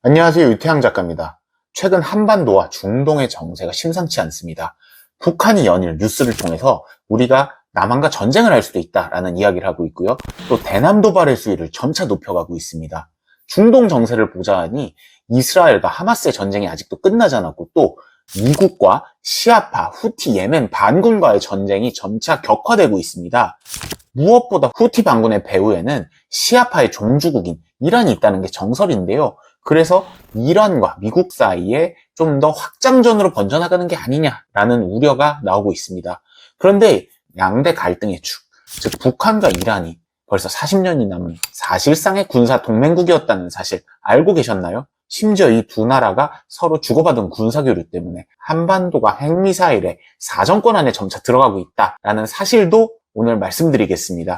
안녕하세요. 유태양 작가입니다. 최근 한반도와 중동의 정세가 심상치 않습니다. 북한이 연일 뉴스를 통해서 우리가 남한과 전쟁을 할 수도 있다라는 이야기를 하고 있고요. 또 대남 도발의 수위를 점차 높여가고 있습니다. 중동 정세를 보자하니 이스라엘과 하마스의 전쟁이 아직도 끝나지 않았고, 또 미국과 시아파, 후티, 예멘 반군과의 전쟁이 점차 격화되고 있습니다. 무엇보다 후티 반군의 배후에는 시아파의 종주국인 이란이 있다는 게 정설인데요. 그래서 이란과 미국 사이에 좀 더 확장전으로 번져나가는 게 아니냐라는 우려가 나오고 있습니다. 그런데 양대 갈등의 축, 즉 북한과 이란이 벌써 40년이 남은 사실상의 군사 동맹국이었다는 사실 알고 계셨나요? 심지어 이 두 나라가 서로 주고받은 군사교류 때문에 한반도가 핵미사일의 사정권 안에 점차 들어가고 있다라는 사실도 오늘 말씀드리겠습니다.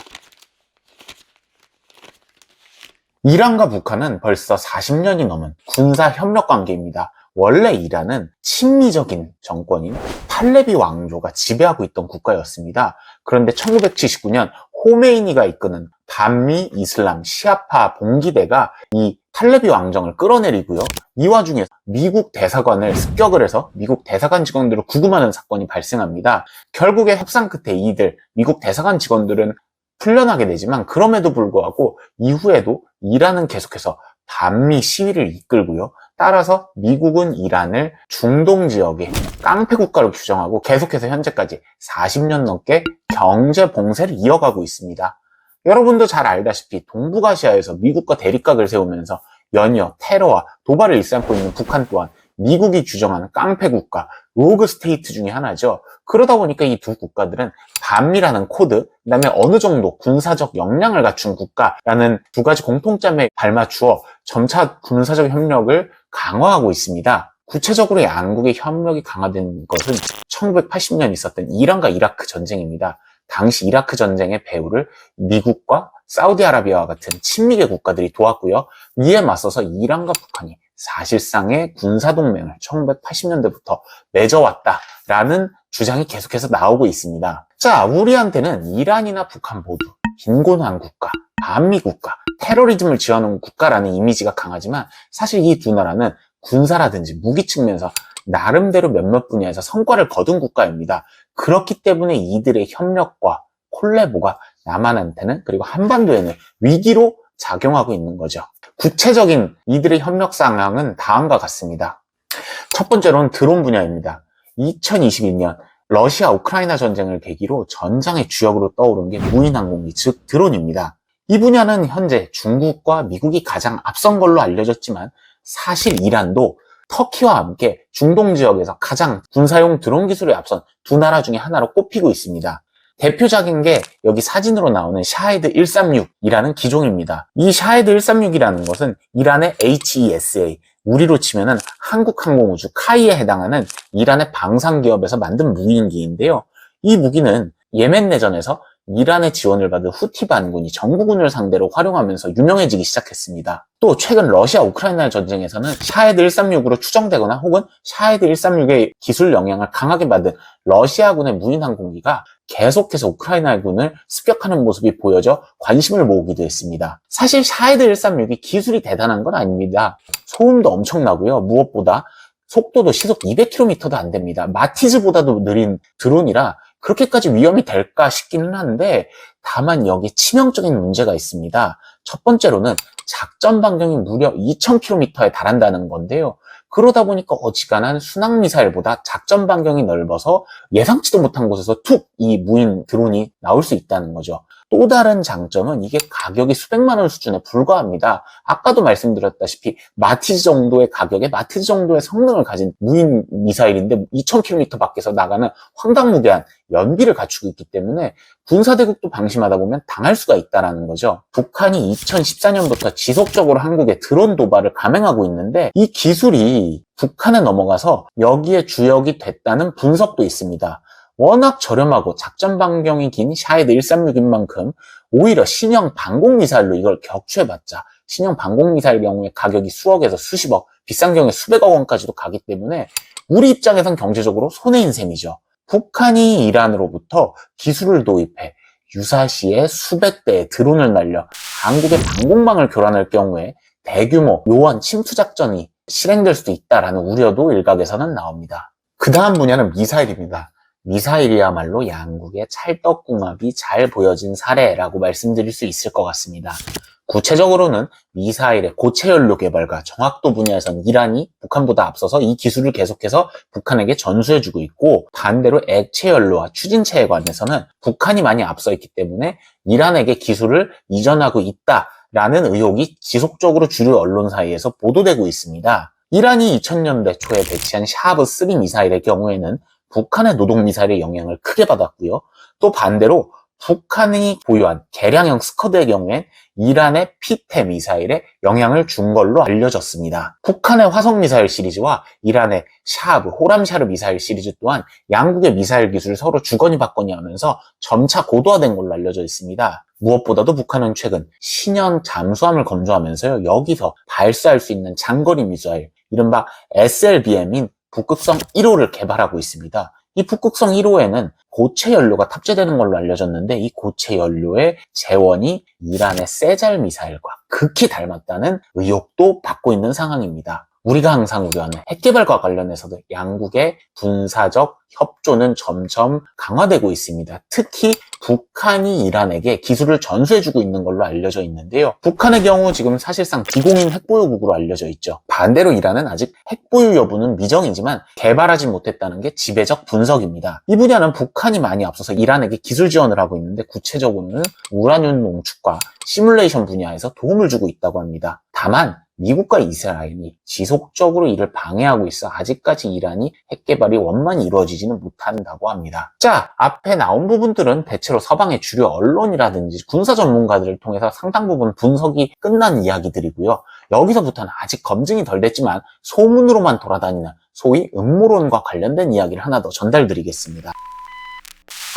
이란과 북한은 벌써 40년이 넘은 군사 협력 관계입니다. 원래 이란은 친미적인 정권인 팔레비 왕조가 지배하고 있던 국가였습니다. 그런데 1979년 호메이니가 이끄는 반미 이슬람 시아파 봉기대가 이 팔레비 왕정을 끌어내리고요. 이 와중에 미국 대사관을 습격을 해서 미국 대사관 직원들을 구금하는 사건이 발생합니다. 결국에 협상 끝에 이들 미국 대사관 직원들은 풀려나게 되지만, 그럼에도 불구하고 이후에도 이란은 계속해서 반미 시위를 이끌고요. 따라서 미국은 이란을 중동 지역의 깡패 국가로 규정하고 계속해서 현재까지 40년 넘게 경제 봉쇄를 이어가고 있습니다. 여러분도 잘 알다시피 동북아시아에서 미국과 대립각을 세우면서 연이어 테러와 도발을 일삼고 있는 북한 또한 미국이 규정하는 깡패 국가, 로그 스테이트 중에 하나죠. 그러다 보니까 이 두 국가들은 반미라는 코드, 그 다음에 어느 정도 군사적 역량을 갖춘 국가라는 두 가지 공통점에 발맞추어 점차 군사적 협력을 강화하고 있습니다. 구체적으로 양국의 협력이 강화된 것은 1980년 있었던 이란과 이라크 전쟁입니다. 당시 이라크 전쟁의 배후를 미국과 사우디아라비아와 같은 친미계 국가들이 도왔고요. 이에 맞서서 이란과 북한이 사실상의 군사동맹을 1980년대부터 맺어왔다라는 주장이 계속해서 나오고 있습니다. 자, 우리한테는 이란이나 북한 모두 빈곤한 국가, 반미 국가, 테러리즘을 지어놓은 국가라는 이미지가 강하지만, 사실 이 두 나라는 군사라든지 무기 측면에서 나름대로 몇몇 분야에서 성과를 거둔 국가입니다. 그렇기 때문에 이들의 협력과 콜라보가 남한한테는, 그리고 한반도에는 위기로 작용하고 있는 거죠. 구체적인 이들의 협력 상황은 다음과 같습니다. 첫 번째로는 드론 분야입니다. 2021년 러시아 우크라이나 전쟁을 계기로 전장의 주역으로 떠오른 게 무인항공기, 즉 드론입니다. 이 분야는 현재 중국과 미국이 가장 앞선 걸로 알려졌지만, 사실 이란도 터키와 함께 중동 지역에서 가장 군사용 드론 기술에 앞선 두 나라 중에 하나로 꼽히고 있습니다. 대표적인 게 여기 사진으로 나오는 샤헤드 136이라는 기종입니다. 이 샤헤드 136이라는 것은 이란의 HESA, 우리로 치면은 한국항공우주 카이에 해당하는 이란의 방산기업에서 만든 무인기인데요. 이 무기는 예멘 내전에서 이란의 지원을 받은 후티 반군이 정부군을 상대로 활용하면서 유명해지기 시작했습니다. 또 최근 러시아 우크라이나 전쟁에서는 샤헤드 136으로 추정되거나 혹은 샤헤드 136의 기술 역량을 강하게 받은 러시아군의 무인항공기가 계속해서 우크라이나군을 습격하는 모습이 보여져 관심을 모으기도 했습니다. 사실 샤헤드 136이 기술이 대단한 건 아닙니다. 소음도 엄청나고요. 무엇보다 속도도 시속 200km도 안 됩니다. 마티즈보다도 느린 드론이라 그렇게까지 위험이 될까 싶기는 한데, 다만 여기 치명적인 문제가 있습니다. 첫 번째로는 작전 반경이 무려 2000km에 달한다는 건데요. 그러다 보니까 어지간한 순항미사일보다 작전 반경이 넓어서 예상치도 못한 곳에서 툭 이 무인 드론이 나올 수 있다는 거죠. 또 다른 장점은 이게 가격이 수백만 원 수준에 불과합니다. 아까도 말씀드렸다시피 마티즈 정도의 가격에 마티즈 정도의 성능을 가진 무인 미사일인데 2000km 밖에서 나가는 황당무계한 연비를 갖추고 있기 때문에 군사대국도 방심하다 보면 당할 수가 있다는 거죠. 북한이 2014년부터 지속적으로 한국에 드론 도발을 감행하고 있는데, 이 기술이 북한에 넘어가서 여기에 주역이 됐다는 분석도 있습니다. 워낙 저렴하고 작전 반경이 긴 샤헤드 136인 만큼 오히려 신형 방공미사일로 이걸 격추해봤자 신형 방공미사일 경우에 가격이 수억에서 수십억, 비싼 경우에 수백억 원까지도 가기 때문에 우리 입장에선 경제적으로 손해인 셈이죠. 북한이 이란으로부터 기술을 도입해 유사시에 수백 대의 드론을 날려 한국의 방공망을 교란할 경우에 대규모 요원 침투 작전이 실행될 수도 있다라는 우려도 일각에서는 나옵니다. 그 다음 분야는 미사일입니다. 미사일이야말로 양국의 찰떡궁합이 잘 보여진 사례라고 말씀드릴 수 있을 것 같습니다. 구체적으로는 미사일의 고체 연료 개발과 정확도 분야에선 이란이 북한보다 앞서서 이 기술을 계속해서 북한에게 전수해주고 있고, 반대로 액체 연료와 추진체에 관해서는 북한이 많이 앞서 있기 때문에 이란에게 기술을 이전하고 있다라는 의혹이 지속적으로 주류 언론 사이에서 보도되고 있습니다. 이란이 2000년대 초에 배치한 샤하브3 미사일의 경우에는 북한의 노동미사일의 영향을 크게 받았고요. 또 반대로 북한이 보유한 개량형 스커드의 경우엔 이란의 피테 미사일에 영향을 준 걸로 알려졌습니다. 북한의 화성미사일 시리즈와 이란의 샤하브, 호람샤르 미사일 시리즈 또한 양국의 미사일 기술을 서로 주거니 받거니 하면서 점차 고도화된 걸로 알려져 있습니다. 무엇보다도 북한은 최근 신형 잠수함을 건조하면서요, 여기서 발사할 수 있는 장거리 미사일, 이른바 SLBM인 북극성 1호를 개발하고 있습니다. 이 북극성 1호에는 고체 연료가 탑재되는 걸로 알려졌는데, 이 고체 연료의 재원이 이란의 세잘 미사일과 극히 닮았다는 의혹도 받고 있는 상황입니다. 우리가 항상 우려하는 핵개발과 관련해서도 양국의 군사적 협조는 점점 강화되고 있습니다. 특히 북한이 이란에게 기술을 전수해주고 있는 걸로 알려져 있는데요. 북한의 경우 지금 사실상 비공인 핵보유국으로 알려져 있죠. 반대로 이란은 아직 핵보유 여부는 미정이지만 개발하지 못했다는 게 지배적 분석입니다. 이 분야는 북한이 많이 앞서서 이란에게 기술 지원을 하고 있는데, 구체적으로는 우라늄 농축과 시뮬레이션 분야에서 도움을 주고 있다고 합니다. 다만 미국과 이스라엘이 지속적으로 이를 방해하고 있어 아직까지 이란이 핵개발이 원만히 이루어지지는 못한다고 합니다. 자, 앞에 나온 부분들은 대체로 서방의 주류 언론이라든지 군사 전문가들을 통해서 상당 부분 분석이 끝난 이야기들이고요. 여기서부터는 아직 검증이 덜 됐지만 소문으로만 돌아다니는 소위 음모론과 관련된 이야기를 하나 더 전달드리겠습니다.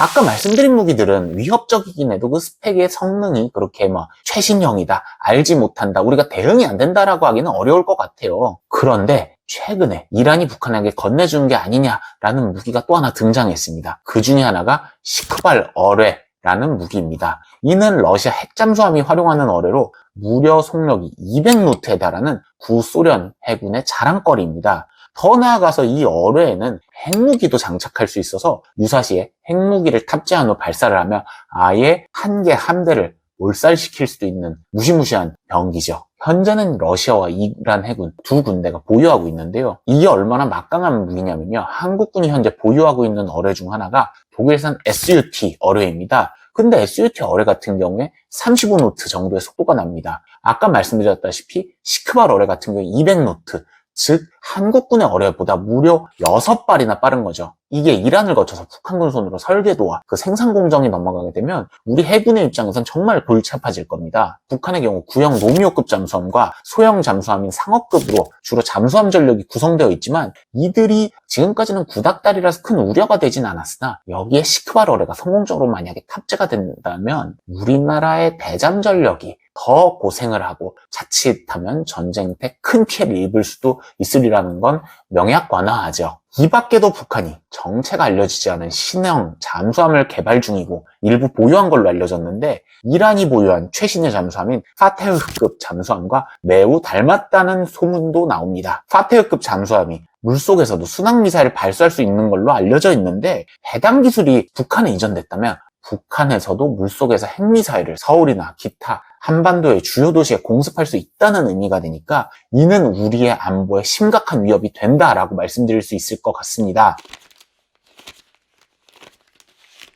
아까 말씀드린 무기들은 위협적이긴 해도 그 스펙의 성능이 그렇게 최신형이다, 알지 못한다, 우리가 대응이 안 된다라고 하기는 어려울 것 같아요. 그런데 최근에 이란이 북한에게 건네주는 게 아니냐라는 무기가 또 하나 등장했습니다. 그 중에 하나가 시크발 어뢰라는 무기입니다. 이는 러시아 핵잠수함이 활용하는 어뢰로 무려 속력이 200노트에 달하는 구소련 해군의 자랑거리입니다. 더 나아가서 이 어뢰에는 핵무기도 장착할 수 있어서 유사시에 핵무기를 탑재한 후 발사를 하면 아예 한 개 함대를 몰살시킬 수도 있는 무시무시한 병기죠. 현재는 러시아와 이란 해군 두 군대가 보유하고 있는데요. 이게 얼마나 막강한 무기냐면요, 한국군이 현재 보유하고 있는 어뢰 중 하나가 독일산 SUT 어뢰입니다. 근데 SUT 어뢰 같은 경우에 35노트 정도의 속도가 납니다. 아까 말씀드렸다시피 시크발 어뢰 같은 경우에 200노트, 즉 한국군의 어뢰보다 무려 6발이나 빠른 거죠. 이게 이란을 거쳐서 북한군 손으로 설계도와 그 생산 공정이 넘어가게 되면 우리 해군의 입장에선 정말 골치 아파질 겁니다. 북한의 경우 구형 노미호급 잠수함과 소형 잠수함인 상어급으로 주로 잠수함 전력이 구성되어 있지만, 이들이 지금까지는 구닥다리라서 큰 우려가 되진 않았으나 여기에 시크발 어뢰가 성공적으로 만약에 탑재가 된다면 우리나라의 대잠 전력이 더 고생을 하고 자칫하면 전쟁 때 큰 피해를 입을 수도 있으리라는 건 명약관화하죠. 이 밖에도 북한이 정체가 알려지지 않은 신형 잠수함을 개발 중이고 일부 보유한 걸로 알려졌는데, 이란이 보유한 최신의 잠수함인 파테흐급 잠수함과 매우 닮았다는 소문도 나옵니다. 파테흐급 잠수함이 물속에서도 순항미사일을 발사할 수 있는 걸로 알려져 있는데, 해당 기술이 북한에 이전됐다면 북한에서도 물속에서 핵미사일을 서울이나 기타 한반도의 주요 도시에 공습할 수 있다는 의미가 되니까 이는 우리의 안보에 심각한 위협이 된다라고 말씀드릴 수 있을 것 같습니다.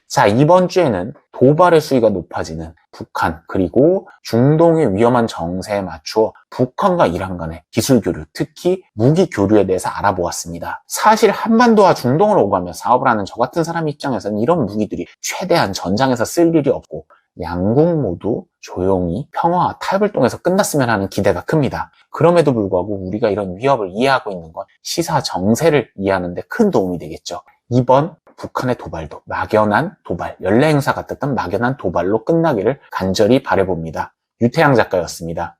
자, 이번 주에는 도발의 수위가 높아지는 북한, 그리고 중동의 위험한 정세에 맞추어 북한과 이란 간의 기술 교류, 특히 무기 교류에 대해서 알아보았습니다. 사실 한반도와 중동을 오가며 사업을 하는 저 같은 사람 입장에서는 이런 무기들이 최대한 전장에서 쓸 일이 없고 양국 모두 조용히 평화와 타협을 통해서 끝났으면 하는 기대가 큽니다. 그럼에도 불구하고 우리가 이런 위협을 이해하고 있는 건 시사 정세를 이해하는 데 큰 도움이 되겠죠. 이번 북한의 도발도 막연한 도발, 연례 행사 같았던 막연한 도발로 끝나기를 간절히 바라봅니다. 유태양 작가였습니다.